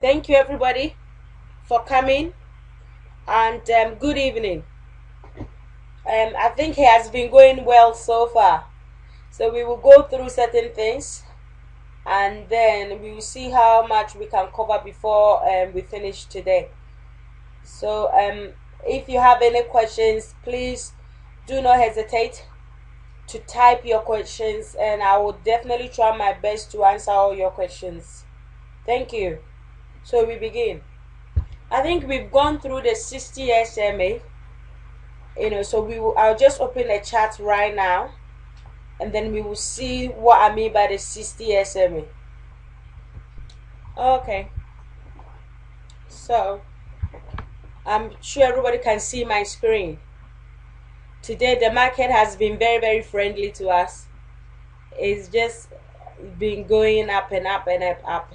Thank you, everybody, for coming, and good evening. I think it has been going well so far. So we will go through certain things, and then we will see how much we can cover before we finish today. So if you have any questions, please do not hesitate to type your questions, and I will definitely try my best to answer all your questions. Thank you. So we begin. I think we've gone through the 60 SMA. So I'll just open a chat right now, and then we will see what I mean by the 60 SMA. Okay, so I'm sure everybody can see my screen. Today the market has been very friendly to us. It's just been going up and up and up.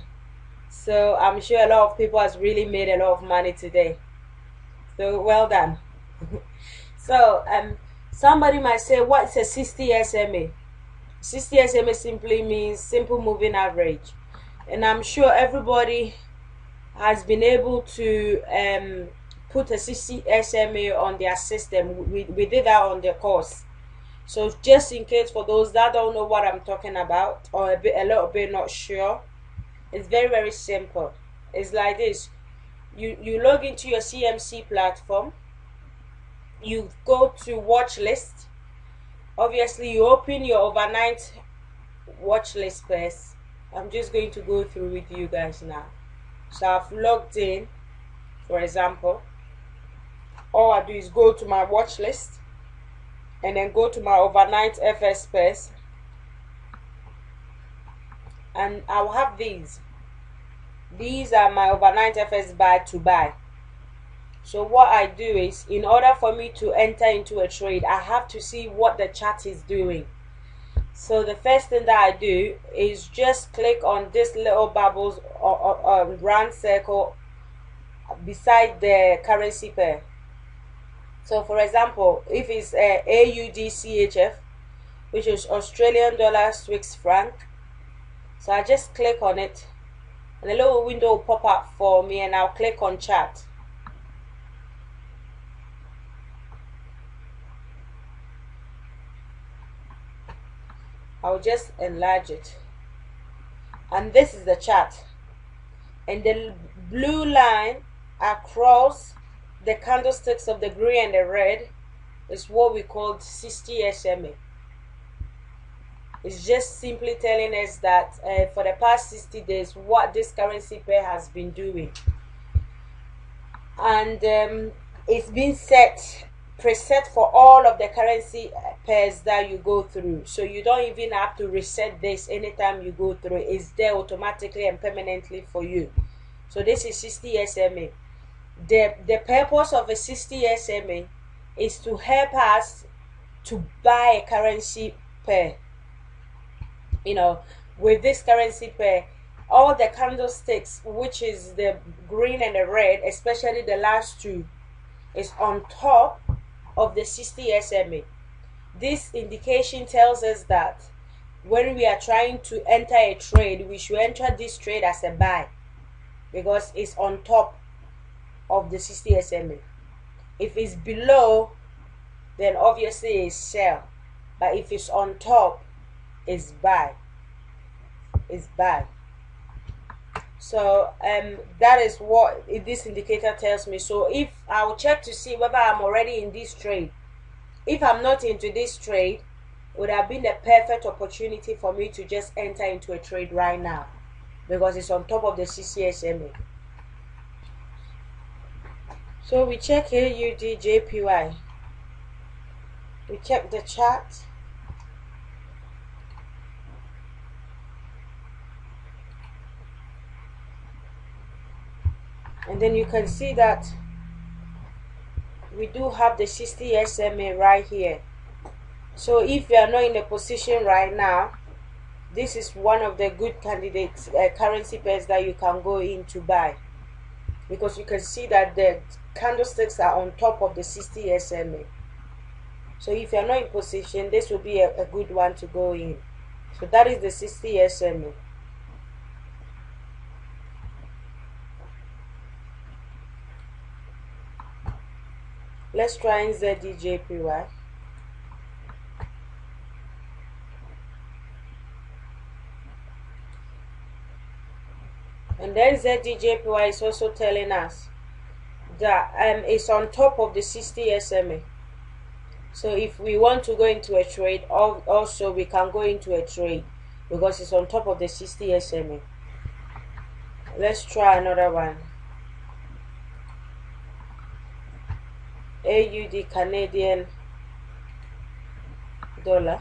So I'm sure a lot of people has really made a lot of money today. So well done. So somebody might say, what's a 60 SMA? 60 SMA simply means simple moving average, and I'm sure everybody has been able to put a 60 SMA on their system. We did that on the course. So just in case, for those that don't know what I'm talking about, or a little bit not sure, it's very simple. It's like this: you log into your CMC platform, you go to watch list. Obviously you open your overnight watch list first. I'm just going to go through with you guys now. So I've logged in. For example, all I do is go to my watch list and then go to my overnight FS first, and I'll have these are my overnight FS buy to buy. So what I do is, in order for me to enter into a trade, I have to see what the chart is doing. So the first thing that I do is just click on this little bubbles or round circle beside the currency pair. So for example, if it's AUD which is Australian dollar Swiss franc, so I just click on it, and a little window will pop up for me, and I'll click on chart. I'll just enlarge it, and this is the chart, and the blue line across the candlesticks of the green and the red is what we call 60 SMA. It's just simply telling us that for the past 60 days what this currency pair has been doing, and it's been preset for all of the currency pairs that you go through, so you don't even have to reset this anytime you go through. It's there automatically and permanently for you. So this is 60 SMA. The purpose of a 60 SMA is to help us to buy a currency pair. With this currency pair, all the candlesticks, which is the green and the red, especially the last two, is on top of the 60 SMA. This indication tells us that when we are trying to enter a trade, we should enter this trade as a buy, because it's on top of the 60 SMA. If it's below, then obviously it's sell, but if it's on top, it's buy. So that is what this indicator tells me. So if I will check to see whether I'm already in this trade. If I'm not into this trade, it would have been a perfect opportunity for me to just enter into a trade right now, because it's on top of the 60 SMA. So we check AUD we check the chart, and then you can see that we do have the 60 SMA right here. So if you are not in a position right now, this is one of the good candidates currency pairs that you can go in to buy, because you can see that the candlesticks are on top of the 60 SMA. So if you are not in position, this will be a good one to go in. So that is the 60 SMA. Let's try NZDJPY. And then ZDJPY is also telling us that it's on top of the 60 SMA. So if we want to go into a trade, also we can go into a trade because it's on top of the 60 SMA. Let's try another one. AUD Canadian dollar.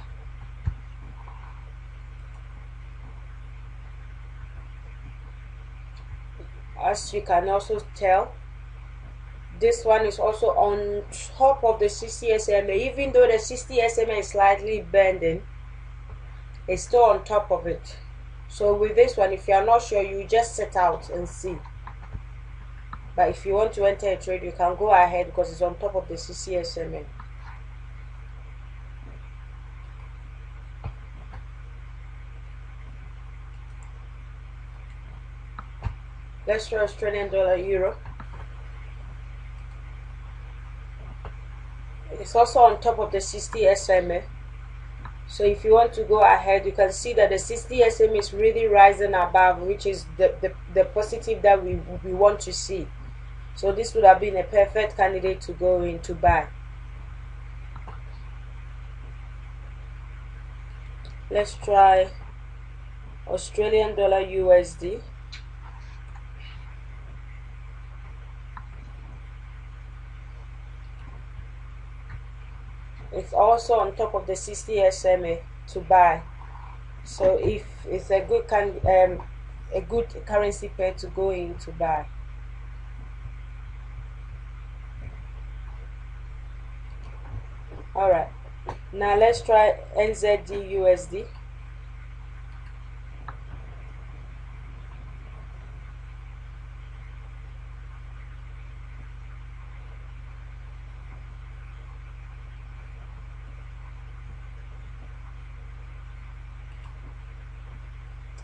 As you can also tell, this one is also on top of the 60 SMA. Even though the 60 SMA is slightly bending, it's still on top of it. So with this one, if you are not sure, you just set out and see. But if you want to enter a trade, you can go ahead because it's on top of the 60 SMA. Let's try Australian dollar euro. It's also on top of the 60 SMA. So if you want to go ahead, you can see that the 60 SMA is really rising above, which is the positive that we want to see. So this would have been a perfect candidate to go in to buy. Let's try Australian dollar USD. It's also on top of the 60 SMA to buy. So if it's a good currency pair to go in to buy. All right, now let's try NZD USD.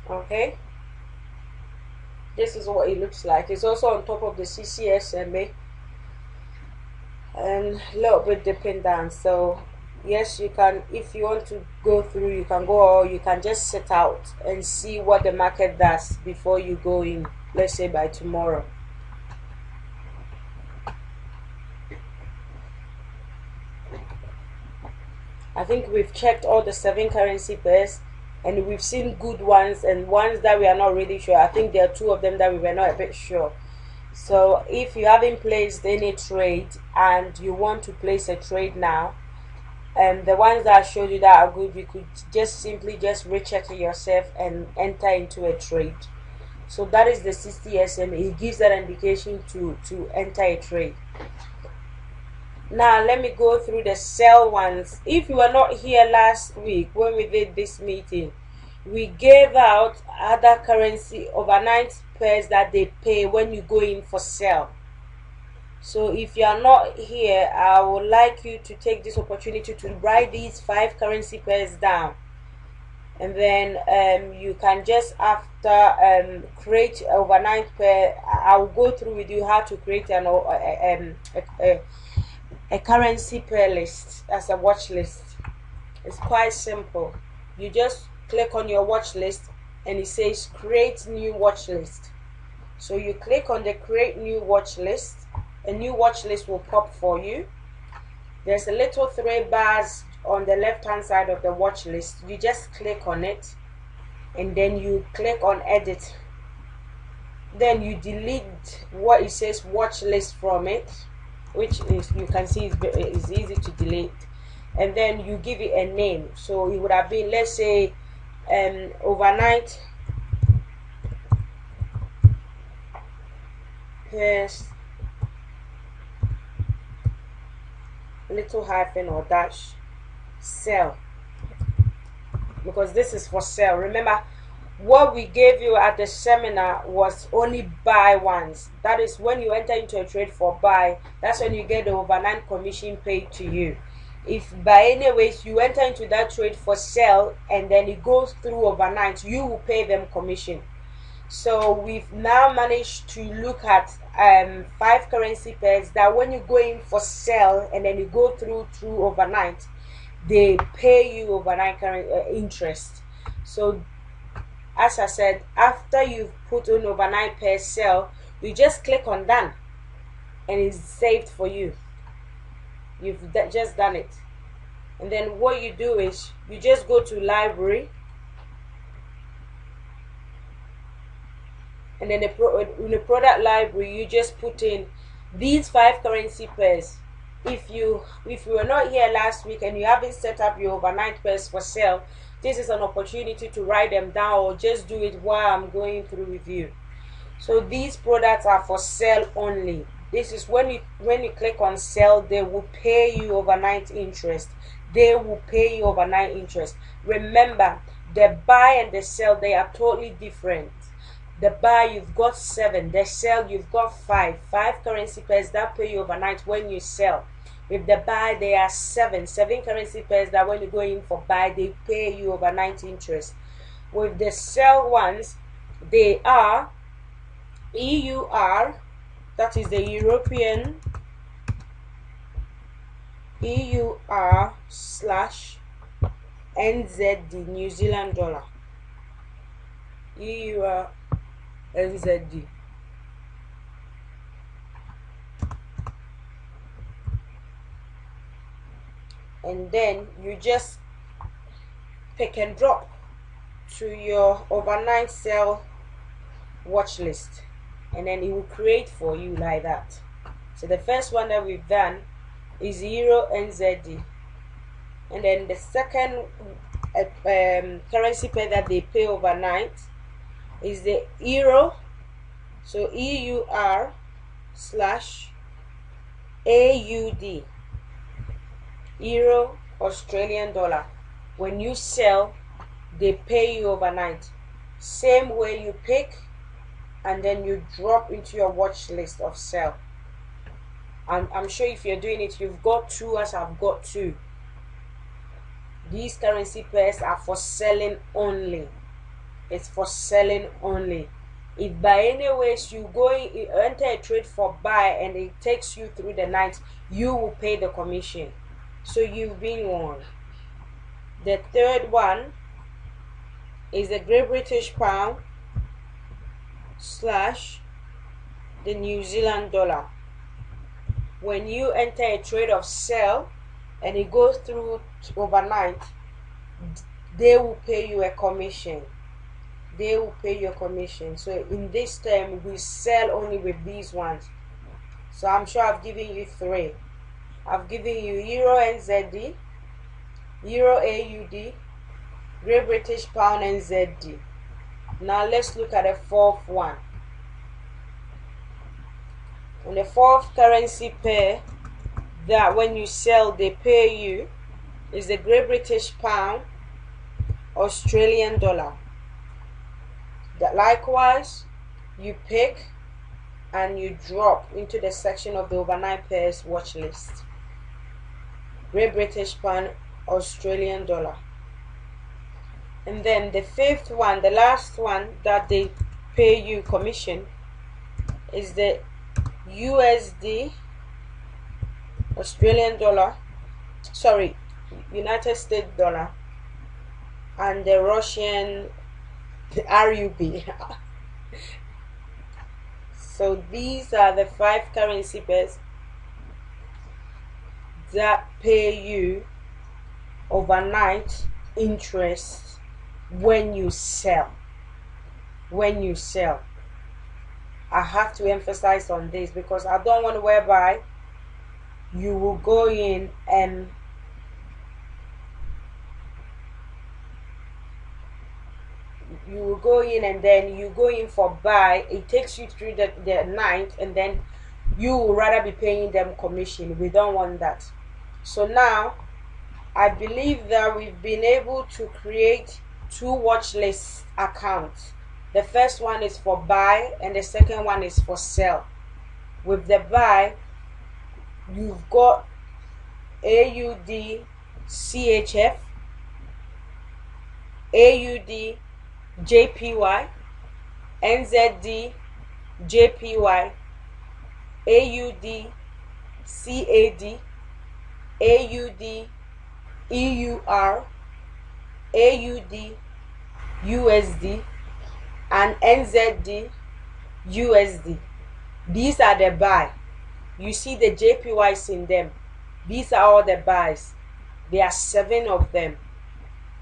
Okay, this is what it looks like. It's also on top of the CCSMA and a little bit dipping down. So yes, you can, if you want to go through, you can go, or you can just sit out and see what the market does before you go in, let's say by tomorrow. I think we've checked all the 7 currency pairs and we've seen good ones and ones that we are not really sure. I think there are 2 of them that we were not a bit sure. So if you haven't placed any trade and you want to place a trade now, and the ones that I showed you that are good, you could just simply just recheck it yourself and enter into a trade. So that is the 60 SMA. It gives that indication to enter a trade. Now let me go through the sell ones. If you were not here last week when we did this meeting, we gave out other currency overnight pairs that they pay when you go in for sell. So if you are not here, I would like you to take this opportunity to write these 5 currency pairs down, and then you can just after create overnight pair. I'll go through with you how to create a currency pair list as a watch list. It's quite simple. You just click on your watch list and it says create new watch list. So you click on the create new watch list. A new watch list will pop for you. There's a little 3 bars on the left hand side of the watch list. You just click on it and then you click on edit. Then you delete what it says watch list from it, which is, you can see is easy to delete, and then you give it a name. So it would have been, let's say, overnight pairs, little hyphen or dash, sell, because this is for sale. Remember, what we gave you at the seminar was only buy ones. That is when you enter into a trade for buy, that's when you get the overnight commission paid to you. If by any ways you enter into that trade for sell and then it goes through overnight, you will pay them commission. So we've now managed to look at 5 currency pairs that when you go in for sell and then you go through overnight, they pay you overnight interest. So as I said, after you've put on overnight pair sell, you just click on done and it's saved for you. You've just done it. And then what you do is you just go to library, and then in the product library you just put in these 5 currency pairs. If you were not here last week and you haven't set up your overnight pairs for sale, this is an opportunity to write them down or just do it while I'm going through with you. So these products are for sale only. This is when you click on sell, they will pay you overnight interest. They will pay you overnight interest. Remember, the buy and the sell, they are totally different. The buy, you've got 7. The sell, you've got 5. 5 currency pairs that pay you overnight when you sell. With the buy, they are 7. 7 currency pairs that when you go in for buy, they pay you overnight interest. With the sell ones, they are EUR, that is the European, EUR / NZD, New Zealand dollar. EUR NZD. And then you just pick and drop to your overnight sell watch list, and then it will create for you like that. So the first one that we've done is Euro NZD, and then the second currency pair that they pay overnight is the Euro, so EUR / AUD, Euro Australian dollar. When you sell, they pay you overnight. Same way you pick and then you drop into your watch list of sell. I'm sure if you're doing it, you've got 2 as I've got 2. These currency pairs are for selling only. It's for selling only. If by any ways you enter a trade for buy and it takes you through the night, you will pay the commission. So you've been warned. The third one is the Great British Pound / the New Zealand dollar. When you enter a trade of sell and it goes through overnight, they will pay you a commission. They will pay you a commission. So in this term, we sell only with these ones. So I'm sure I've given you 3. I've given you Euro NZD, Euro AUD, Great British Pound NZD. Now let's look at the 4th one. And the 4th currency pair that when you sell they pay you is the Great British Pound Australian dollar. That likewise you pick and you drop into the section of the overnight pairs watch list. Great British Pound Australian dollar. And then the 5th one, the last one that they pay you commission, is the USD Australian dollar, sorry, United States dollar, and the Russian RUB. So these are the 5 currency pairs that pay you overnight interest when you sell. When you sell, I have to emphasize on this because I don't want whereby you will go in and then you go in for buy, it takes you through the night, and then you will rather be paying them commission. We don't want that. So now I believe that we've been able to create 2 watch list accounts. The first one is for buy and the second one is for sell. With the buy, you've got AUD CHF, AUD JPY, NZD, JPY, AUD, CAD, AUD, EUR, AUD, USD, and NZD, USD. These are the buy. You see the JPYs in them. These are all the buys. There are 7 of them.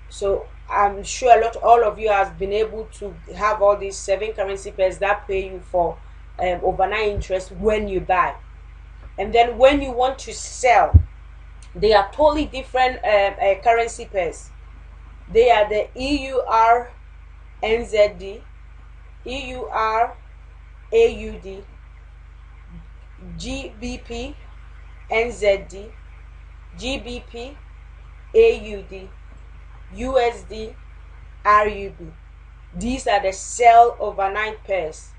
So I'm sure all of you have been able to have all these 7 currency pairs that pay you for overnight interest when you buy. And then when you want to sell, they are totally different currency pairs. They are the EUR NZD, EUR AUD, GBP NZD, GBP AUD, USD RUB. These are the sell overnight pairs.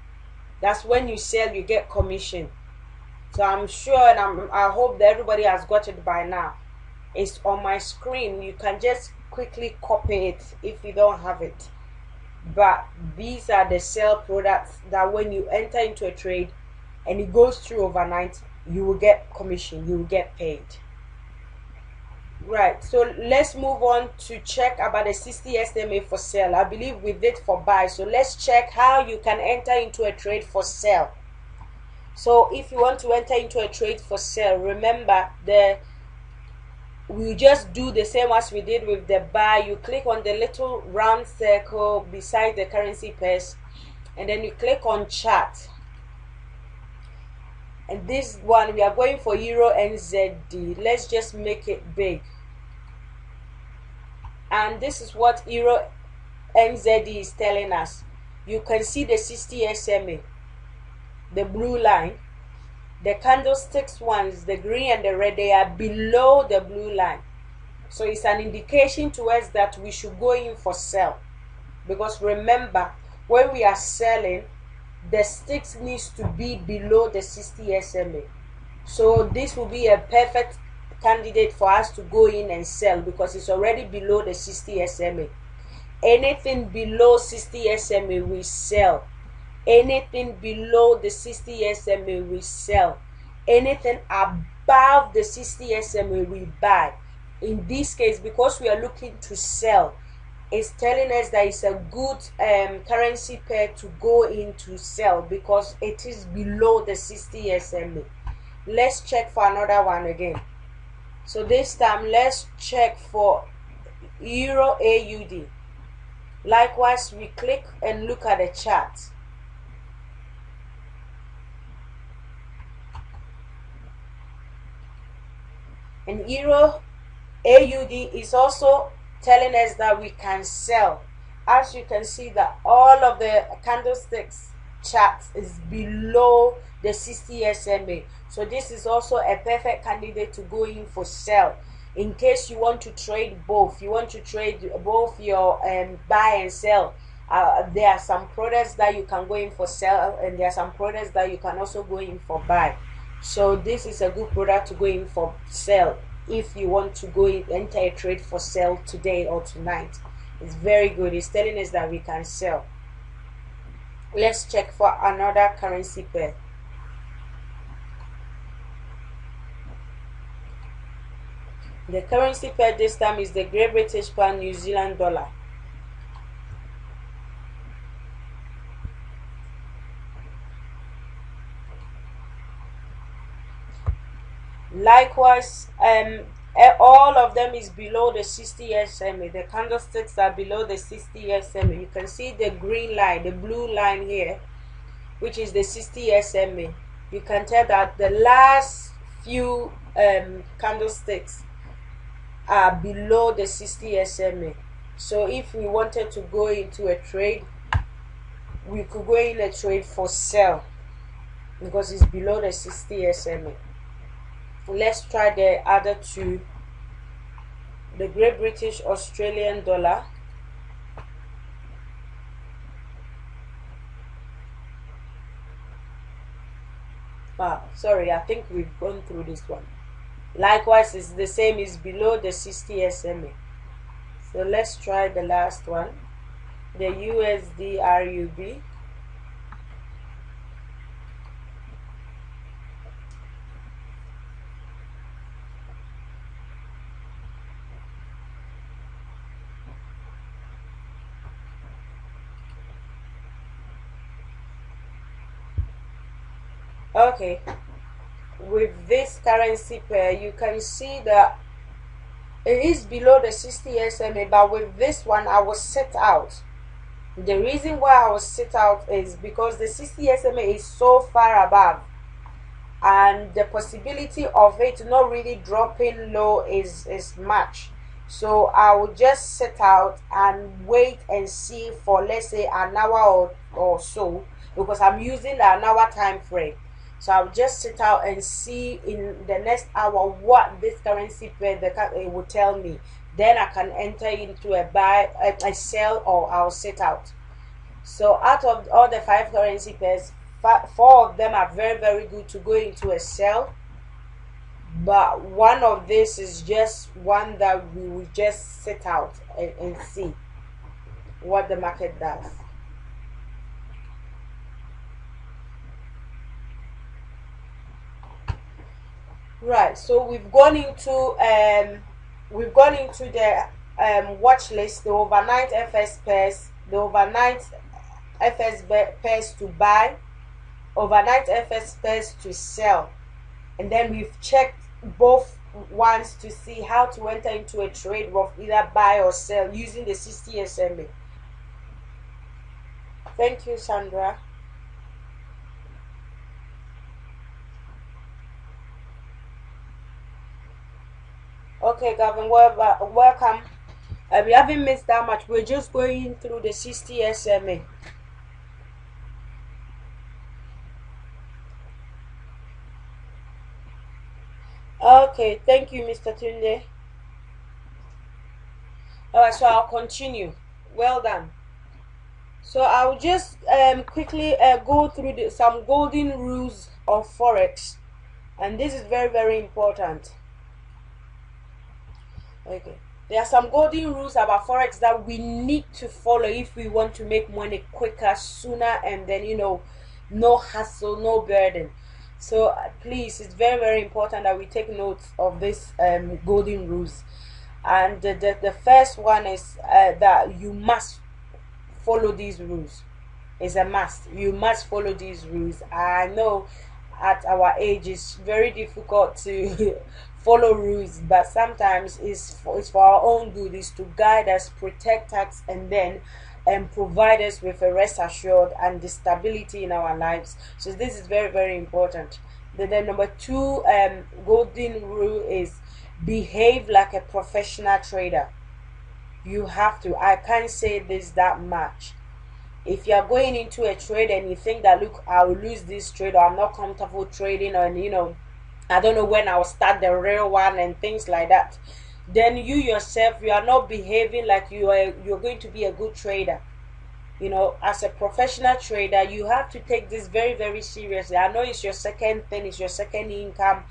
That's when you sell, you get commission. So I'm sure and I hope that everybody has got it by now. It's on my screen. You can just quickly copy it if you don't have it. But these are the sell products that when you enter into a trade and it goes through overnight, you will get commission, you will get paid. Right, so let's move on to check about the 60 SMA for sale. I believe we did for buy, so let's check how you can enter into a trade for sale. So if you want to enter into a trade for sale, remember we just do the same as we did with the buy. You click on the little round circle beside the currency pairs and then you click on chart. And this one we are going for Euro NZD. Let's just make it big. And this is what Euro NZD is telling us. You can see the 60 SMA, the blue line. The candlesticks ones, the green and the red, they are below the blue line. So it's an indication to us that we should go in for sell. Because remember, when we are selling, the sticks needs to be below the 60 SMA. So this will be a perfect candidate for us to go in and sell because it's already below the 60 SMA. Anything below 60 SMA we sell. Anything below the 60 SMA we sell. Anything above the 60 SMA we buy. In this case, because we are looking to sell, it's telling us that it's a good currency pair to go in to sell because it is below the 60 SMA. Let's check for another one again. So this time let's check for Euro AUD. Likewise, we click and look at the chart. And Euro AUD is also telling us that we can sell. As you can see that all of the candlesticks charts is below the 60 SMA. So this is also a perfect candidate to go in for sell. In case you want to trade both, you want to trade both your buy and sell. There are some products that you can go in for sell and there are some products that you can also go in for buy. So this is a good product to go in for sell if you want to go in, enter a trade for sell today or tonight. It's very good. It's telling us that we can sell. Let's check for another currency pair. The currency pair this time is the Great British Pound New Zealand Dollar. Likewise, all of them is below the 60 SMA. The candlesticks are below the 60 SMA. You can see the green line, the blue line here, which is the 60 SMA. You can tell that the last few candlesticks are below the 60 SMA. So if we wanted to go into a trade, we could go in a trade for sell because it's below the 60 SMA. Let's try the other two. The Great British Australian Dollar. Sorry, I think we've gone through this one. Likewise, it's the same, is below the 60 SMA. So let's try the last one. The USD RUB. Okay, with this currency pair, you can see that it is below the 60 SMA, but with this one, I was set out. The reason why I was set out is because the 60 SMA is so far above, and the possibility of it not really dropping low is much. So I will just sit out and wait and see for, let's say, an hour or so, because I'm using an hour time frame. So I'll just sit out and see in the next hour what this currency pair it will tell me. Then I can enter into a buy, a sell, or I'll sit out. So out of all the five currency pairs, four of them are very very good to go into a sell, but one of this is just one that we will just sit out and see what the market does. Right, so we've gone into the watch list, the overnight FS pairs, the overnight FS pairs to buy, overnight FS pairs to sell, and then we've checked both ones to see how to enter into a trade of either buy or sell using the 60 SMA. Thank you, Sandra. Okay, Gavin, welcome. We haven't missed that much. We're just going through the 60 SMA. Okay, thank you, Mr. Tunde. Alright, so I'll continue. Well done. So I'll just quickly go through some golden rules of Forex, and this is very very important. Okay, there are some golden rules about Forex that we need to follow if we want to make money quicker, sooner, and then no hassle, no burden. So please, it's very very important that we take note of these golden rules. And the first one is that you must follow these rules. It's a must. You must follow these rules. I know at our age it's very difficult to follow rules, but sometimes it's for our own good. It's to guide us, protect us, and then provide us with a rest assured and the stability in our lives. So this is very very important. The number two golden rule is behave like a professional trader. You have to. I can't say this that much. If you are going into a trade and you think that, look, I will lose this trade, or I'm not comfortable trading, and I don't know when I'll start the real one and things like that, then you yourself, you are not behaving like you're going to be a good trader. As a professional trader, you have to take this very very seriously. I know it's your second thing, it's your second income,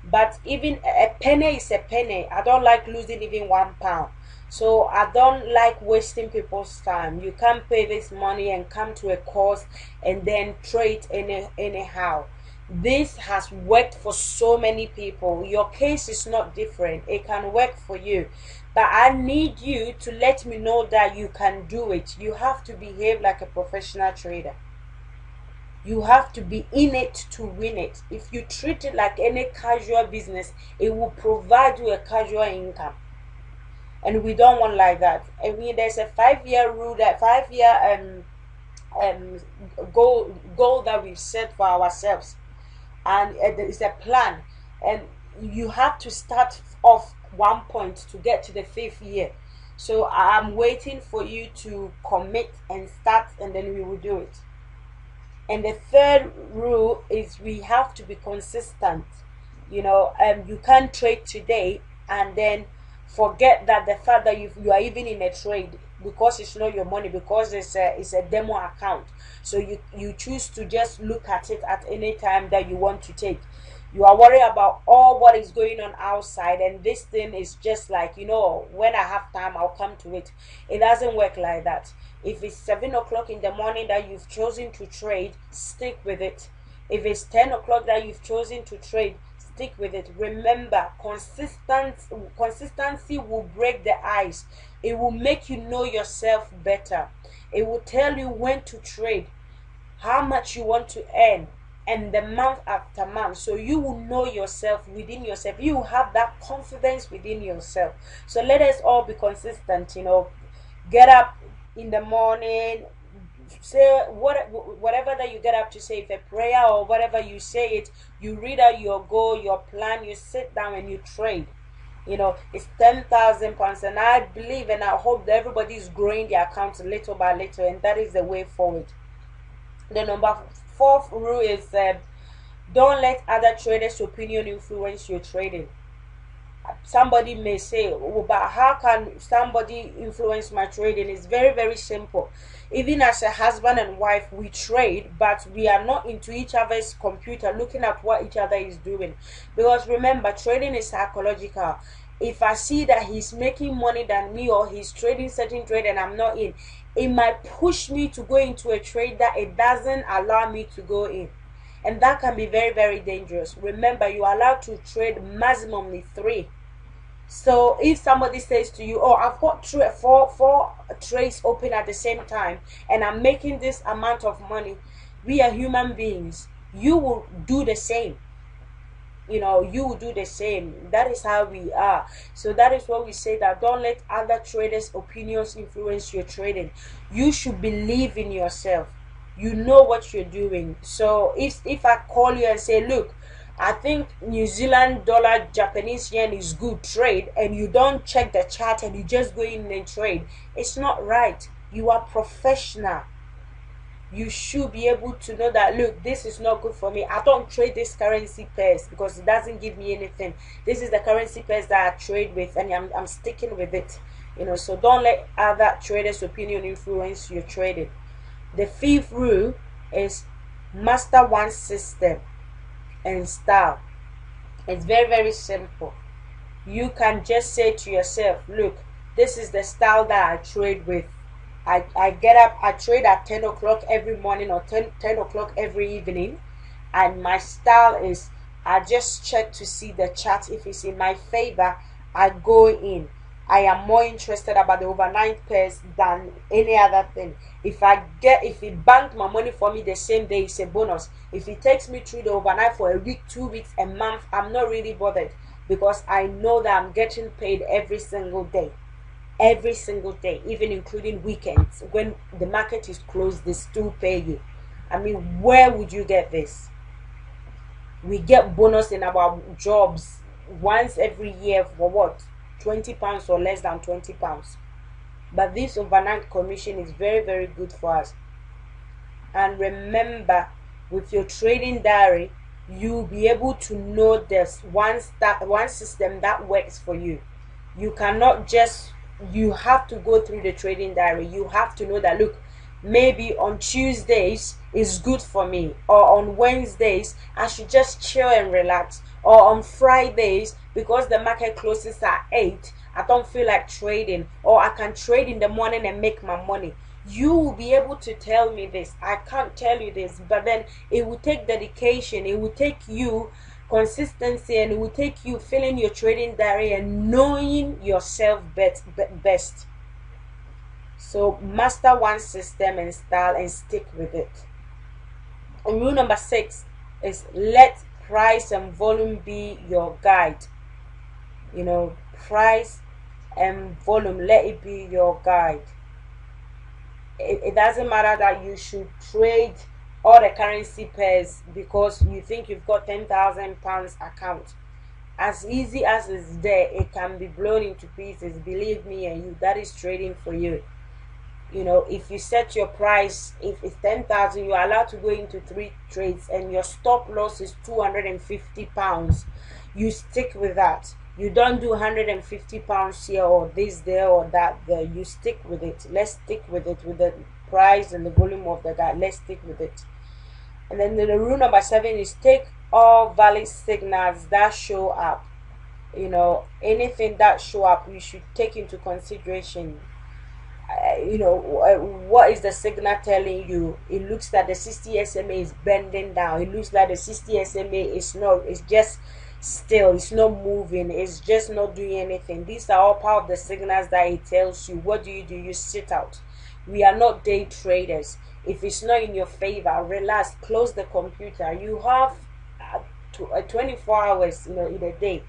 but even a penny is a penny. I don't like losing even £1. So I don't like wasting people's time. You can't pay this money and come to a course and then trade anyhow. This has worked for so many people. Your case is not different. It can work for you. But I need you to let me know that you can do it. You have to behave like a professional trader. You have to be in it to win it. If you treat it like any casual business, it will provide you a casual income. And we don't want like that. I mean, there's a 5-year rule, that 5-year goal that we've set for ourselves, and there is a plan, and you have to start off one point to get to the 5th year. So I'm waiting for you to commit and start, and then we will do it. And the third rule is we have to be consistent. You can't trade today and then forget that the fact that you are even in a trade, because it's not your money, because it's a demo account. So you choose to just look at it at any time that you want to take. You are worried about all what is going on outside, and this thing is just like, when I have time I'll come to it. It doesn't work like that. If it's 7 o'clock in the morning that you've chosen to trade, stick with it. If it's 10 o'clock that you've chosen to trade, stick with it. Remember, consistency will break the ice. It will make you know yourself better. It will tell you when to trade, how much you want to earn, and the month after month. So you will know yourself within yourself. You will have that confidence within yourself. So let us all be consistent, get up in the morning, say whatever that you get up to say, if a prayer or whatever, you say it, you read out your goal, your plan, you sit down and you trade. It's 10,000 pounds, and I believe and I hope that everybody is growing their accounts little by little, and that is the way forward. The number fourth rule is don't let other traders' opinion influence your trading. Somebody may say, oh, but how can somebody influence my trading? It's very, very simple. Even as a husband and wife, we trade, but we are not into each other's computer looking at what each other is doing. Because remember, trading is psychological. If I see that he's making money than me, or he's trading certain trade and I'm not in, it might push me to go into a trade that it doesn't allow me to go in. And that can be very, very dangerous. Remember, you are allowed to trade maximally 3. So if somebody says to you, oh, I've got four trades open at the same time and I'm making this amount of money, we are human beings. You will do the same. You will do the same. That is how we are. So that is what we say, that don't let other traders' opinions influence your trading. You should believe in yourself. You know what you're doing. So if I call you and say, look, I think New Zealand dollar, Japanese yen is good trade, and you don't check the chart and you just go in and trade, it's not right. You are professional. You should be able to know that, look, this is not good for me. I don't trade this currency pairs because it doesn't give me anything. This is the currency pairs that I trade with, and I'm sticking with it. So don't let other traders' opinion influence your trading. The fifth rule is master one system and style. It's very, very simple. You can just say to yourself, look, this is the style that I trade with. I get up, I trade at 10 o'clock every morning, or 10 o'clock every evening, and my style is, I just check to see the chart. If it's in my favor, I go in. I am more interested about the overnight pairs than any other thing. If it bank my money for me the same day, it's a bonus. If it takes me through the overnight for a week, 2 weeks, a month, I'm not really bothered, because I know that I'm getting paid every single day. Every single day, even including weekends. When the market is closed, they still pay you. I mean, where would you get this? We get bonus in our jobs once every year for what? 20 pounds or less than 20 pounds. But this overnight commission is very, very good for us. And remember, with your trading diary, you'll be able to know there's one system that works for you. You have to go through the trading diary. You have to know that, look, maybe on Tuesdays is good for me, or on Wednesdays I should just chill and relax, or on Fridays, because the market closes at 8, I don't feel like trading, or I can trade in the morning and make my money. You will be able to tell me this. I can't tell you this, but then it will take dedication, it will take you consistency, and it will take you filling your trading diary and knowing yourself best. So master one system and style and stick with it. And rule number 6 is let price and volume be your guide. Price and volume, let it be your guide. It doesn't matter that you should trade all the currency pairs because you think you've got 10,000 pounds account. As easy as it's there, it can be blown into pieces. Believe me, and that is trading for you. If you set your price, if it's 10,000, you're allowed to go into 3 trades, and your stop loss is 250 pounds. You stick with that. You don't do 150 pounds here or this there or that there. You stick with it. Let's stick with it, with the price and the volume of the guide. Let's stick with it. And then the rule number 7 is take all valid signals that show up. Anything that show up, you should take into consideration. What is the signal telling you? It looks like the 60 SMA is bending down. It looks like the 60 SMA is not, it's just still, it's not moving, it's just not doing anything. These are all part of the signals that it tells you. What do? You sit out. We are not day traders. If it's not in your favor, relax, close the computer. You have 24 hours, in a day.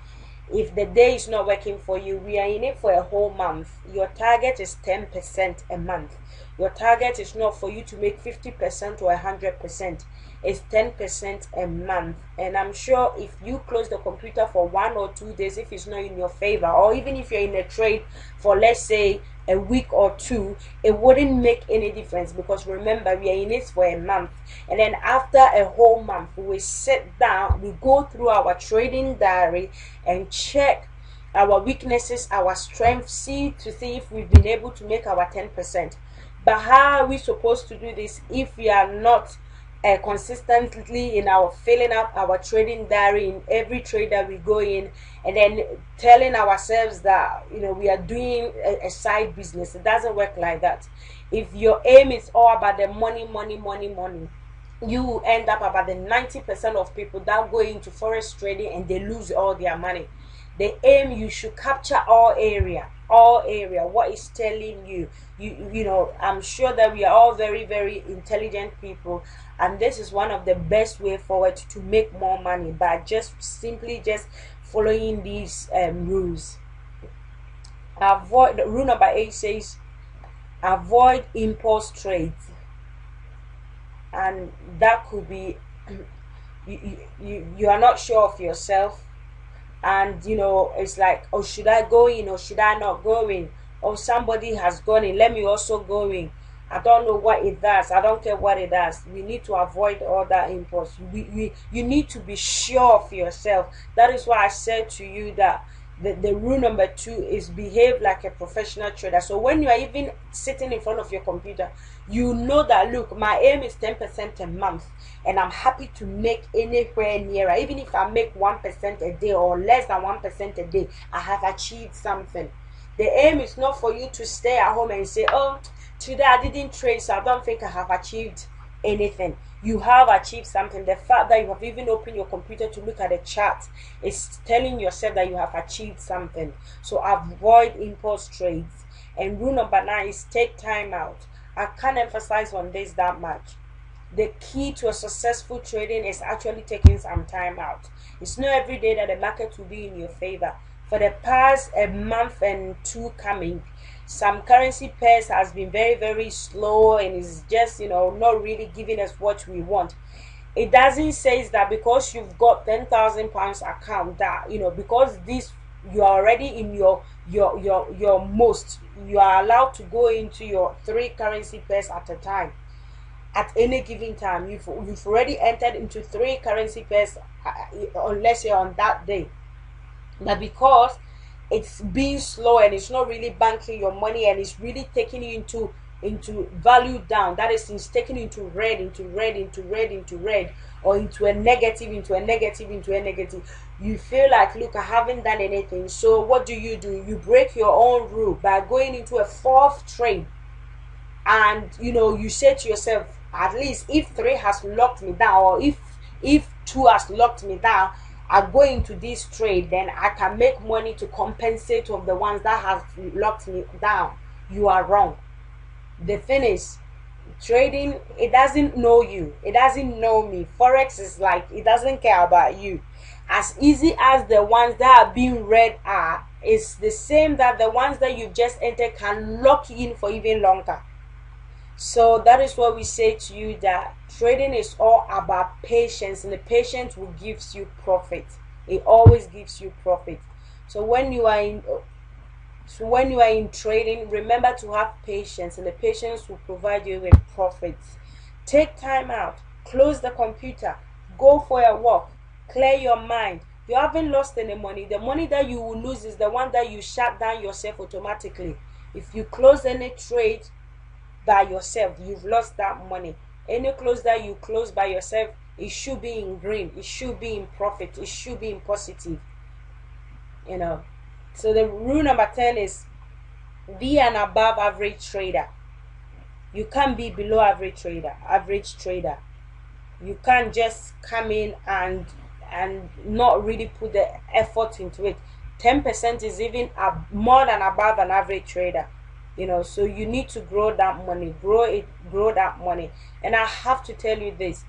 If the day is not working for you, we are in it for a whole month. Your target is 10% a month. Your target is not for you to make 50% or 100%. It's 10% a month. And I'm sure if you close the computer for 1 or 2 days, if it's not in your favor, or even if you're in a trade for, let's say, a week or two, it wouldn't make any difference, because remember, we are in it for a month. And then after a whole month, we sit down, we go through our trading diary and check our weaknesses, our strengths, see if we've been able to make our 10%. But how are we supposed to do this if we are not consistently in our filling up our trading diary in every trade that we go in, and then telling ourselves that we are doing a side business? It doesn't work like that. If your aim is all about the money, you will end up about the 90% of people that go into forex trading and they lose all their money. The aim, you should capture all area, what is telling you. I'm sure that we are all very, very intelligent people, and this is one of the best way forward to make more money, by just simply following these rules. Rule number 8 says avoid impulse trades. And that could be you are not sure of yourself, and it's like, oh, should I go in or should I not go in? Or somebody has gone in, let me also go in. I don't know what it does, I don't care what it does. We need to avoid all that impulse. You need to be sure of yourself. That is why I said to you that the rule number 2 is behave like a professional trader. So when you are even sitting in front of your computer, you know that, look, my aim is 10% a month, and I'm happy to make anywhere nearer. Even if I make 1% a day or less than 1% a day, I have achieved something. The aim is not for you to stay at home and say, oh, today I didn't trade, so I don't think I have achieved anything. You have achieved something. The fact that you have even opened your computer to look at the chart is telling yourself that you have achieved something. So avoid impulse trades. And rule number 9 is take time out. I can't emphasize on this that much. The key to a successful trading is actually taking some time out. It's not every day that the market will be in your favor. For the past a month and 2 coming, some currency pairs has been very, very slow, and is just not really giving us what we want. It doesn't say that because you've got 10,000 pounds account that because this you are already in your most, you are allowed to go into your 3 currency pairs at a time. At any given time, you've already entered into 3 currency pairs, unless you're on that day. But because it's being slow and it's not really banking your money, and it's really taking you into value down, that is, it's taking you into red, or into a negative, you feel like, look, I haven't done anything. So what do? You break your own rule by going into a 4th trade, and you say to yourself, at least if 3 has locked me down, or if 2 has locked me down, I go into this trade, then I can make money to compensate of the ones that have locked me down. You are wrong. The thing is, trading, it doesn't know you, it doesn't know me. Forex is like, it doesn't care about you. As easy as the ones that are being read are, it's the same that the ones that you've just entered can lock you in for even longer. So that is what we say to you, that trading is all about patience, and the patience will gives you profit. It always gives you profit. So when you are in trading, remember to have patience, and the patience will provide you with profits. Take time out, close the computer, go for a walk, clear your mind. You haven't lost any money. The money that you will lose is the one that you shut down yourself automatically. If you close any trade by yourself, you've lost that money. Any close that you close by yourself, it should be in green, it should be in profit, it should be in positive. So the rule number 10 is be an above average trader. You can't be below average trader. You can't just come in and not really put the effort into it. 10% is even more than above an average trader. So you need to grow that money, grow that money. And I have to tell you this,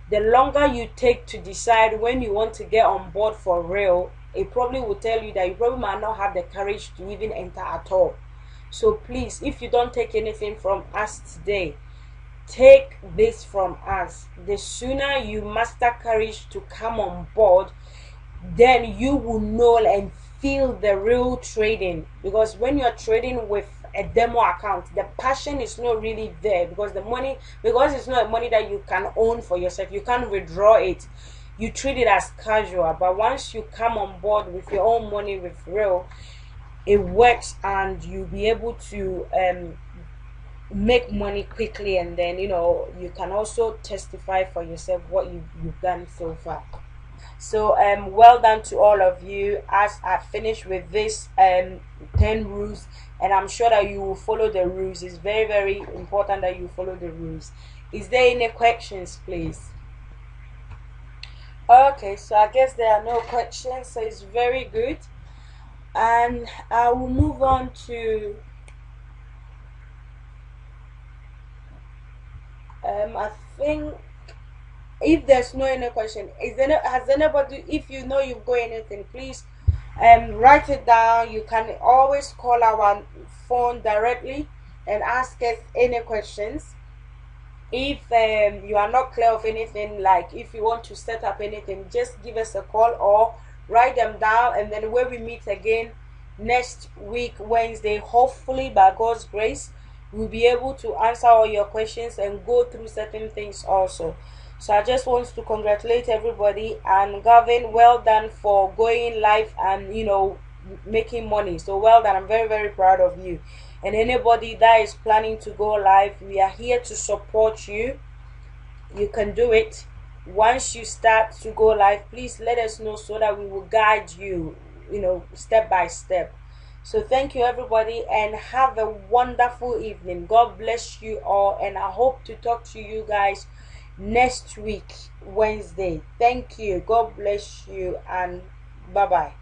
the longer you take to decide when you want to get on board for real, it probably will tell you that you probably might not have the courage to even enter at all. So please, if you don't take anything from us today, take this from us. The sooner you master courage to come on board, then you will know and feel the real trading. Because when you're trading with a demo account, the passion is not really there, because it's not money that you can own for yourself, you can't withdraw it. You treat it as casual. But once you come on board with your own money, with real, it works, and you'll be able to make money quickly. And then you can also testify for yourself what you've done so far. So well done to all of you, as I finish with this 10 rules, and I'm sure that you will follow the rules. It's very, very important that you follow the rules. Is there any questions, please? Okay, so I guess there are no questions, so it's very good. And I will move on to I think, if there's no any question, has anybody, if you know you've got anything, please write it down. You can always call our phone directly and ask us any questions. If you are not clear of anything, like if you want to set up anything, just give us a call or write them down. And then when we meet again next week Wednesday, hopefully by God's grace, we'll be able to answer all your questions and go through certain things also. So I just want to congratulate everybody, and Gavin, well done for going live and making money. So well done. I'm very, very proud of you. And anybody that is planning to go live, we are here to support you. You can do it. Once you start to go live, please let us know so that we will guide you, step by step. So thank you everybody, and have a wonderful evening. God bless you all, and I hope to talk to you guys next week Wednesday. Thank you. God bless you, and bye bye.